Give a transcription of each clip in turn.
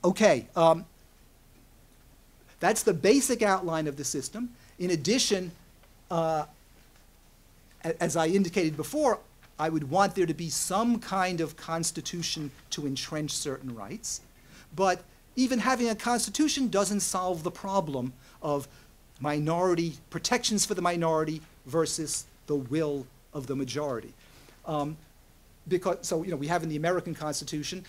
Okay, that's the basic outline of the system. In addition, as I indicated before, I would want there to be some kind of constitution to entrench certain rights. But even having a constitution doesn't solve the problem of minority, protections for the minority versus the will of the majority. So, we have in the American Constitution,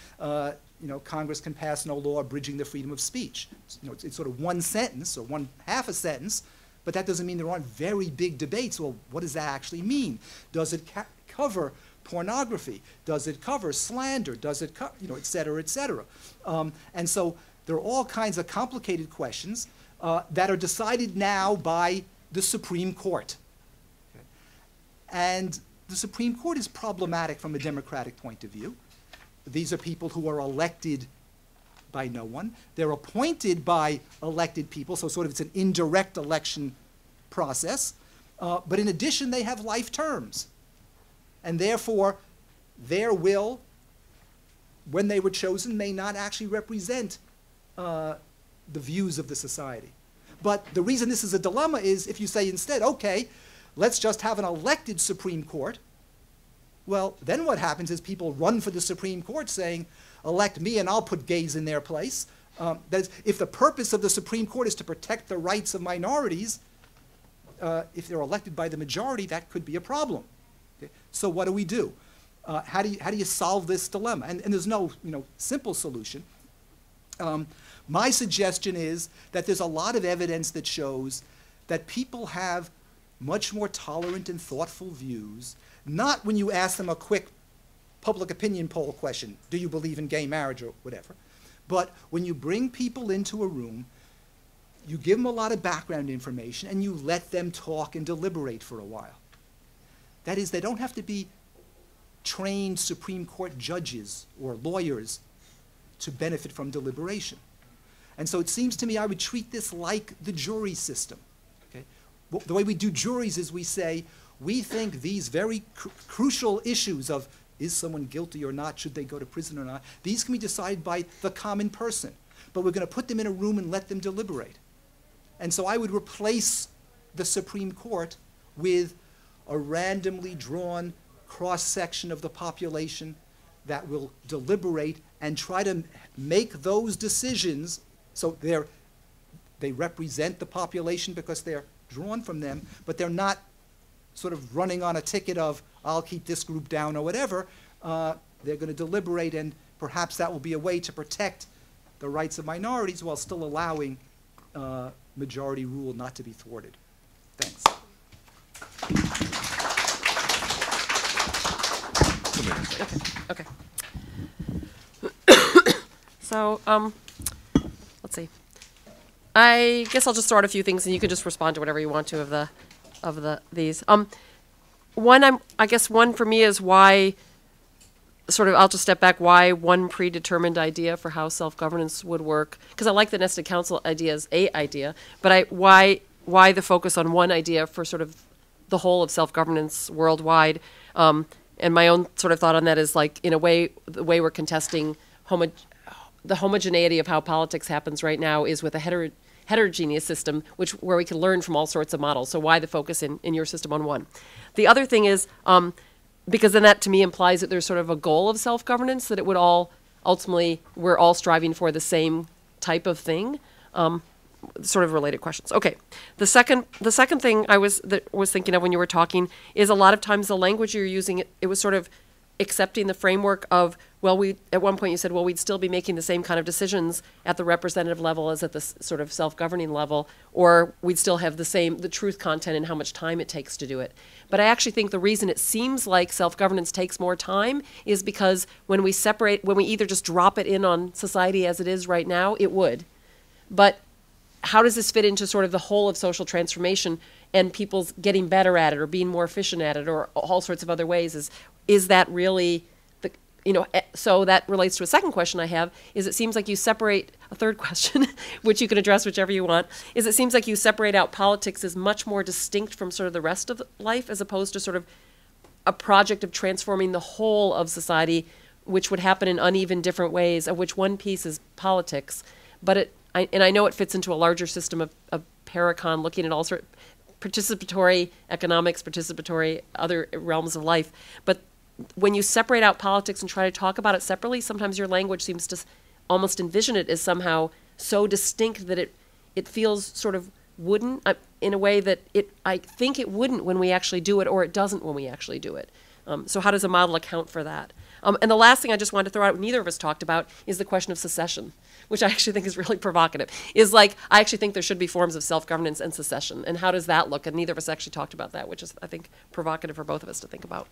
Congress can pass no law abridging the freedom of speech. It's sort of one sentence or half a sentence, but that doesn't mean there aren't very big debates. Well, what does that actually mean? Does it cover pornography? Does it cover slander? Does it cover, et cetera, et cetera? And so there are all kinds of complicated questions that are decided now by the Supreme Court. Okay. And the Supreme Court is problematic from a democratic point of view. These are people who are elected by no one. They're appointed by elected people, so sort of it's an indirect election process. But in addition, they have life terms. And therefore, their will, when they were chosen, may not actually represent the views of the society. But the reason this is a dilemma is if you say instead, okay, let's just have an elected Supreme Court, well, then what happens is people run for the Supreme Court saying, elect me and I'll put gays in their place. That is, if the purpose of the Supreme Court is to protect the rights of minorities, if they're elected by the majority, that could be a problem. Okay? So what do we do? How do you solve this dilemma? And there's no simple solution. My suggestion is that there's a lot of evidence that shows that people have much more tolerant and thoughtful views, not when you ask them a quick public opinion poll question, do you believe in gay marriage or whatever, but when you bring people into a room, you give them a lot of background information and you let them talk and deliberate for a while. That is, they don't have to be trained Supreme Court judges or lawyers to benefit from deliberation. And so it seems to me I would treat this like the jury system. Okay? Well, the way we do juries is we say, we think these very crucial issues of is someone guilty or not, should they go to prison or not, these can be decided by the common person. But we're going to put them in a room and let them deliberate. And so I would replace the Supreme Court with a randomly drawn cross-section of the population that will deliberate and try to make those decisions so they represent the population because they're drawn from them, but they're not sort of running on a ticket of, I'll keep this group down or whatever. They're going to deliberate, and perhaps that will be a way to protect the rights of minorities while still allowing majority rule not to be thwarted. Thanks. Okay. So, let's see. I guess I'll just throw out a few things, and you can just respond to whatever you want to of these. I guess one for me is why. I'll just step back. Why one predetermined idea for how self-governance would work? Because I like the nested council idea as a idea, but why the focus on one idea for sort of the whole of self-governance worldwide? And my own sort of thought on that is, like, in a way, the way we're contesting the homogeneity of how politics happens right now is with a heterogeneous system, where we can learn from all sorts of models. So why the focus in your system on one? The other thing is, because then that to me implies that there's sort of a goal of self-governance, that it would all ultimately, we're all striving for the same type of thing. Sort of related questions. Okay, the second thing I was thinking of when you were talking is a lot of times the language you're using, it was sort of accepting the framework of, well, at one point you said, well, we'd still be making the same kind of decisions at the representative level as at the sort of self-governing level, or we'd still have the truth content and how much time it takes to do it. But I actually think the reason it seems like self-governance takes more time is because when we either just drop it in on society as it is right now, it would. But how does this fit into sort of the whole of social transformation and people's getting better at it or being more efficient at it or all sorts of other ways? Is that really so that relates to a second question I have, is it seems like you separate, a third question, which you can address whichever you want, is it seems like you separate out politics as much more distinct from sort of the rest of life as opposed to sort of a project of transforming the whole of society which would happen in uneven different ways, of which one piece is politics. But I know it fits into a larger system of Paracon, looking at all sorts participatory economics, participatory other realms of life. But when you separate out politics and try to talk about it separately, sometimes your language seems to almost envision it as somehow so distinct that it feels sort of wooden in a way that I think it wouldn't when we actually do it, or it doesn't when we actually do it. So how does a model account for that? And the last thing I just wanted to throw out, neither of us talked about, is the question of secession, which I actually think is really provocative. Is like, I actually think there should be forms of self-governance and secession. And how does that look? And neither of us actually talked about that, which is, I think, provocative for both of us to think about.